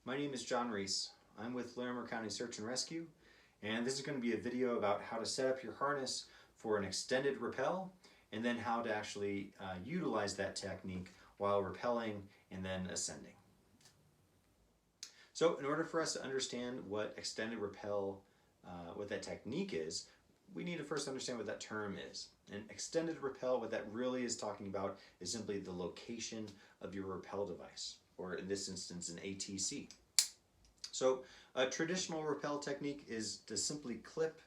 My name is John Reese. I'm with Larimer County Search and Rescue, and this is going to be a video about how to set up your harness for an extended rappel and then how to actually utilize that technique while rappelling and then ascending. So in order for us to understand what extended rappel, what that technique is, we need to first understand what that term is. An extended rappel, what that really is talking about is simply the location of your rappel device, or in this instance, an ATC. So a traditional rappel technique is to simply clip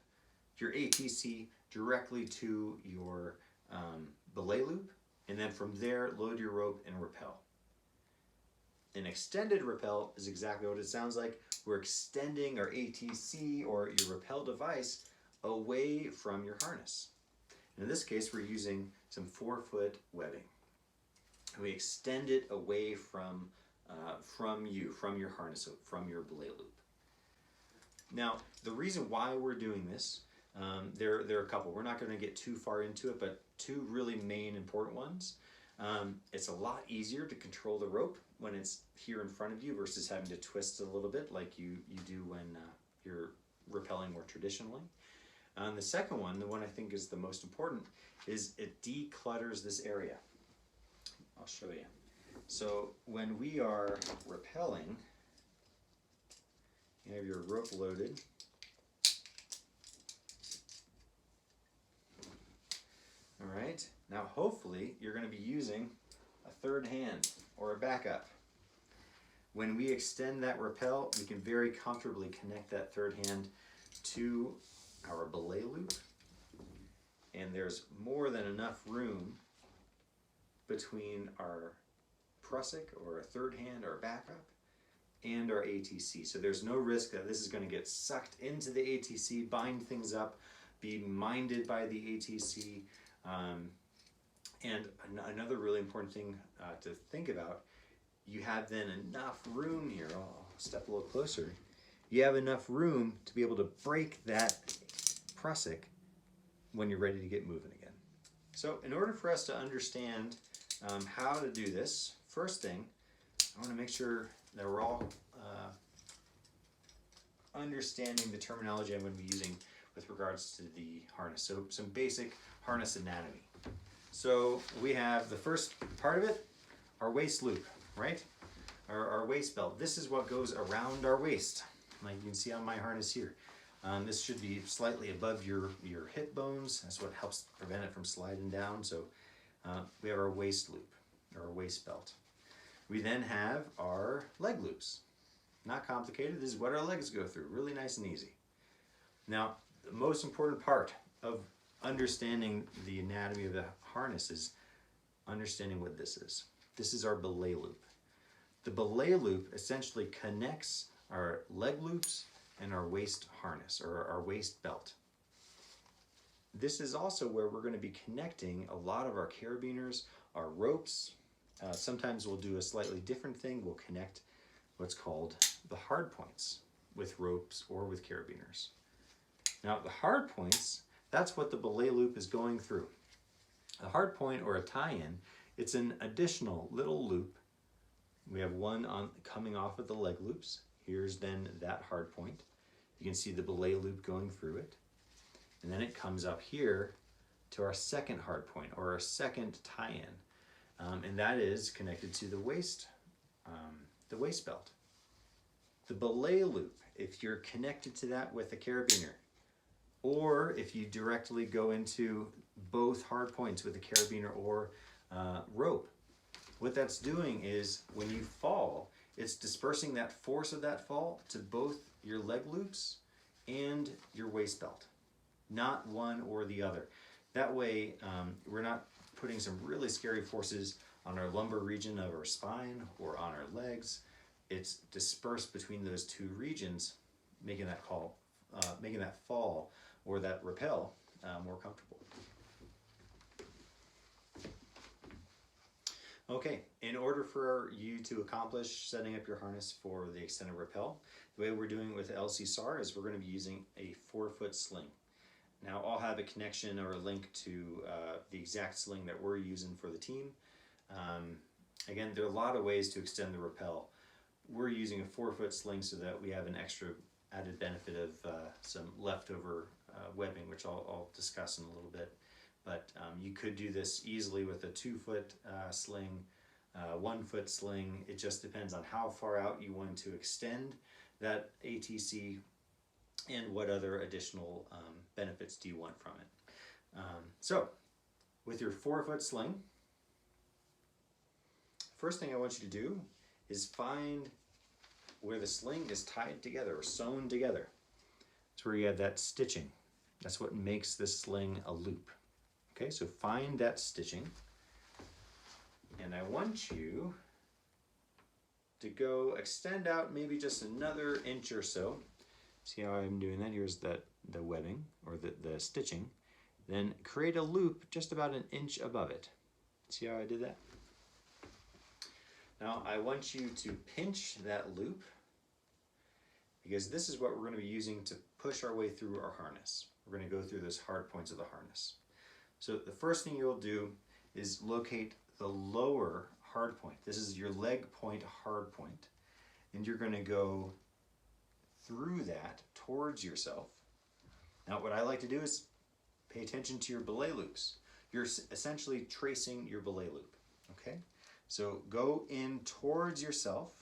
your ATC directly to your belay loop, and then from there load your rope and rappel. An extended rappel is exactly what it sounds like. We're extending our ATC or your rappel device away from your harness. And in this case, we're using some 4-foot webbing. We extend it away from your harness, from your belay loop. Now, the reason why we're doing this, there are a couple. We're not going to get too far into it, but two really main important ones. It's a lot easier to control the rope when it's here in front of you versus having to twist it a little bit like you do when you're rappelling more traditionally. The second one, the one I think is the most important, is it declutters this area. I'll show you. So when we are rappelling, you have your rope loaded. All right, now hopefully you're going to be using a third hand or a backup. When we extend that rappel, we can very comfortably connect that third hand to our belay loop, and there's more than enough room between our prusik or a third hand or backup and our ATC. So there's no risk that this is going to get sucked into the ATC, bind things up, be minded by the ATC. And another really important thing to think about, you have then enough room here. I'll step a little closer. You have enough room to be able to break that prusik when you're ready to get moving again. So in order for us to understand how to do this, first thing, I want to make sure that we're all understanding the terminology I'm going to be using with regards to the harness. So some basic harness anatomy. So we have the first part of it, our waist loop, right? Our waist belt. This is what goes around our waist, like you can see on my harness here. This should be slightly above your hip bones. That's what helps prevent it from sliding down. So we have our waist loop, or our waist belt. We then have our leg loops. Not complicated. This is what our legs go through. Really nice and easy. Now, the most important part of understanding the anatomy of the harness is understanding what this is. This is our belay loop. The belay loop essentially connects our leg loops and our waist harness, or our waist belt. This is also where we're going to be connecting a lot of our carabiners, our ropes. Sometimes we'll do a slightly different thing. We'll connect what's called the hard points with ropes or with carabiners. Now the hard points, that's what the belay loop is going through. A hard point, or a tie-in, it's an additional little loop. We have one coming off of the leg loops. Here's then that hard point. You can see the belay loop going through it. And then it comes up here to our second hard point, or our second tie-in. And that is connected to the waist belt. The belay loop, if you're connected to that with a carabiner, or if you directly go into both hard points with a carabiner or rope, what that's doing is when you fall, it's dispersing that force of that fall to both your leg loops and your waist belt, not one or the other. That way, we're not putting some really scary forces on our lumbar region of our spine or on our legs. It's dispersed between those two regions, making that fall or that rappel more comfortable. Okay, in order for you to accomplish setting up your harness for the extended rappel, the way we're doing it with LC-SAR is we're going to be using a 4-foot sling. Now I'll have a connection or a link to the exact sling that we're using for the team. Again, there are a lot of ways to extend the rappel, we're using a 4-foot sling so that we have an extra added benefit of some leftover webbing, which I'll discuss in a little bit. But you could do this easily with a 2-foot sling, 1-foot sling. It just depends on how far out you want to extend that ATC and what other additional benefits do you want from it. So with your 4-foot sling, first thing I want you to do is find where the sling is tied together or sewn together. It's where you have that stitching. That's what makes this sling a loop. Okay, so find that stitching. And I want you to go extend out maybe just another inch or so. See how I'm doing that? Here's the webbing or the stitching. Then create a loop just about an inch above it. See how I did that? Now I want you to pinch that loop because this is what we're going to be using to push our way through our harness. We're going to go through those hard points of the harness. So the first thing you'll do is locate the lower hard point. This is your leg point hard point, and you're going to go through that towards yourself. Now what I like to do is pay attention to your belay loops. You're essentially tracing your belay loop, okay? So go in towards yourself,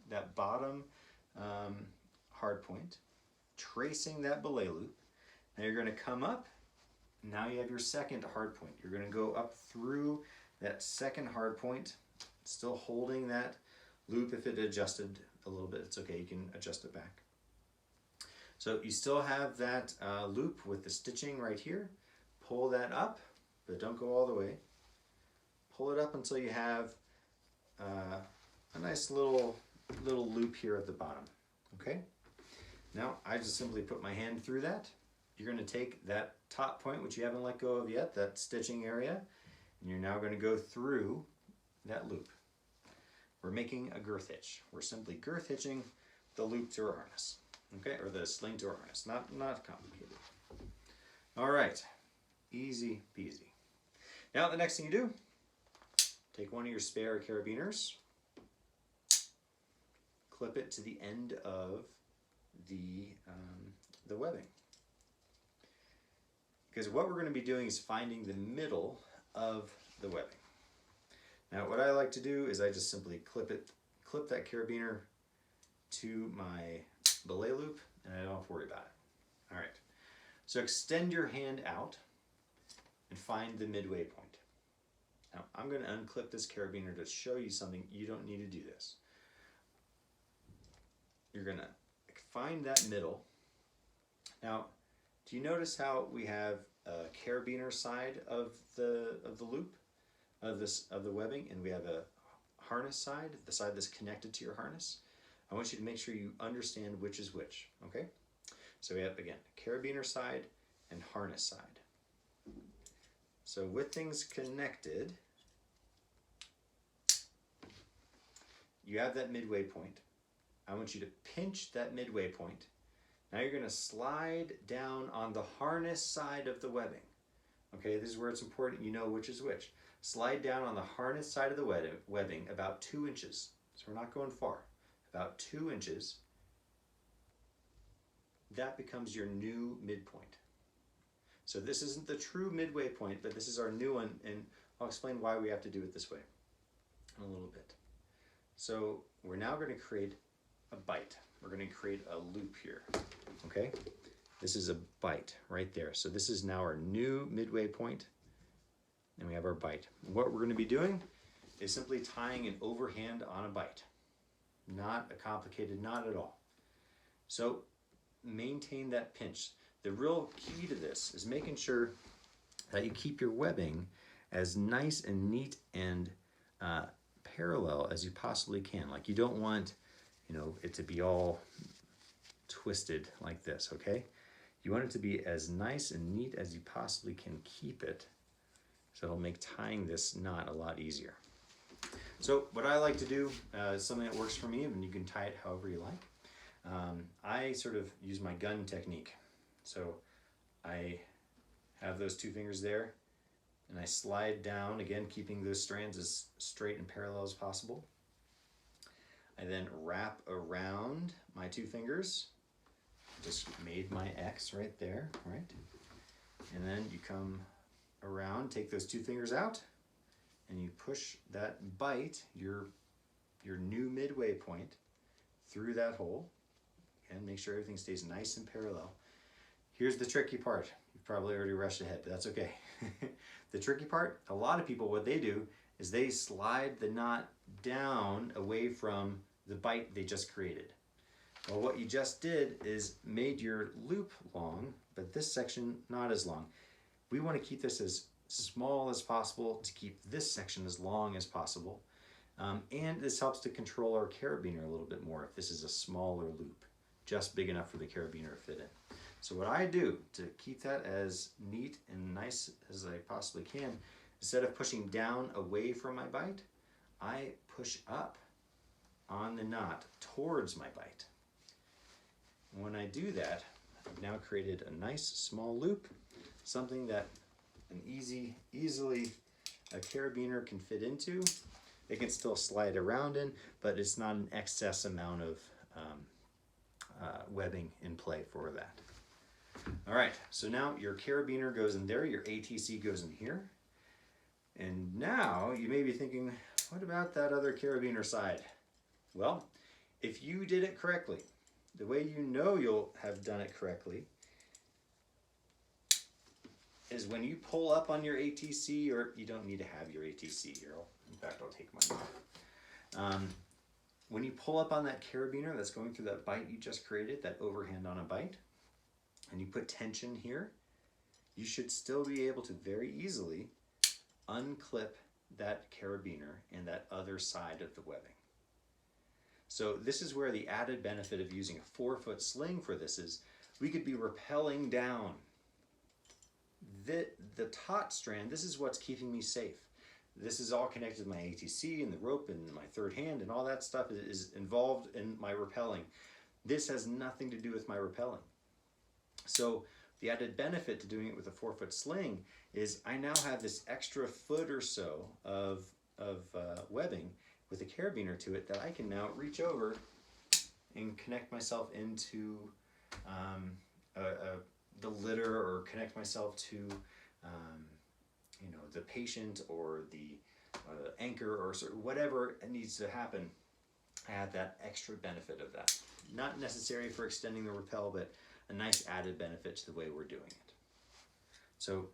that bottom hard point, tracing that belay loop. Now you're going to come up. Now you have your second hard point. You're going to go up through that second hard point, still holding that loop. If it adjusted a little bit, it's okay. You can adjust it back. So you still have that loop with the stitching right here. Pull that up, but don't go all the way. Pull it up until you have a nice little loop here at the bottom. Okay? Now I just simply put my hand through that. You're going to take that top point, which you haven't let go of yet, that stitching area, and you're now going to go through that loop. We're making a girth hitch. We're simply girth hitching the loop to our harness, okay, or the sling to our harness. Not complicated. All right, easy peasy. Now the next thing you do, take one of your spare carabiners, clip it to the end of the webbing. Because what we're going to be doing is finding the middle of the webbing. Now what I like to do is I just simply clip that carabiner to my belay loop, and I don't have to worry about it. All right, so extend your hand out and find the midway point. Now I'm going to unclip this carabiner to show you something. You don't need to do this. You're going to find that middle. Now, do you notice how we have a carabiner side of the loop of the webbing, and we have a harness side, the side that's connected to your harness? I want you to make sure you understand which is which. Okay, so we have again carabiner side and harness side. So with things connected, you have that midway point. I want you to pinch that midway point. Now you're going to slide down on the harness side of the webbing. Okay, this is where it's important you know which is which. Slide down on the harness side of the webbing about 2 inches. So we're not going far. About 2 inches. That becomes your new midpoint. So this isn't the true midway point, but this is our new one, and I'll explain why we have to do it this way in a little bit. So we're now going to create a bite. We're going to create a loop here. Okay, this is a bite right there. So this is now our new midway point, and we have our bite. What we're going to be doing is simply tying an overhand on a bite. Not a complicated knot at all. So maintain that pinch. The real key to this is making sure that you keep your webbing as nice and neat and parallel as you possibly can. Like you don't want, it to be all twisted like this, okay? You want it to be as nice and neat as you possibly can keep it, so it'll make tying this knot a lot easier. So what I like to do is something that works for me, and you can tie it however you like. I sort of use my gun technique. So I have those 2 fingers there, and I slide down, again keeping those strands as straight and parallel as possible. I then wrap around my two fingers. Just made my X right there, right? And then you come around, take those two fingers out, and you push that bite, your new midway point, through that hole, and make sure everything stays nice and parallel. Here's the tricky part. You've probably already rushed ahead, but that's okay. The tricky part, a lot of people, what they do is they slide the knot down away from the bite they just created. Well, what you just did is made your loop long, but this section not as long. We want to keep this as small as possible to keep this section as long as possible. And this helps to control our carabiner a little bit more if this is a smaller loop, just big enough for the carabiner to fit in. So what I do to keep that as neat and nice as I possibly can, instead of pushing down away from my bite, I push up on the knot towards my bite. When I do that, I've now created a nice small loop, something that easily a carabiner can fit into. It can still slide around in, but it's not an excess amount of webbing in play for that. All right, so now your carabiner goes in there, your ATC goes in here. And now you may be thinking, what about that other carabiner side? Well, if you did it correctly, the way you know you'll have done it correctly is when you pull up on your ATC, or you don't need to have your ATC here. In fact, I'll take mine off. When you pull up on that carabiner that's going through that bite you just created, that overhand on a bite, and you put tension here, you should still be able to very easily unclip that carabiner and that other side of the webbing. So this is where the added benefit of using a 4-foot sling for this is we could be rappelling down. The taut strand, this is what's keeping me safe. This is all connected to my ATC and the rope and my third hand, and all that stuff is involved in my rappelling. This has nothing to do with my rappelling. So the added benefit to doing it with a 4-foot sling is I now have this extra foot or so of webbing with a carabiner to it that I can now reach over and connect myself into the litter, or connect myself to the patient or the anchor, or whatever needs to happen. I have that extra benefit of that. Not necessary for extending the rappel, but a nice added benefit to the way we're doing it. So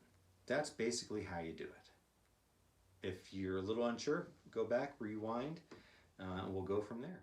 that's basically how you do it. If you're a little unsure, go back, rewind, and we'll go from there.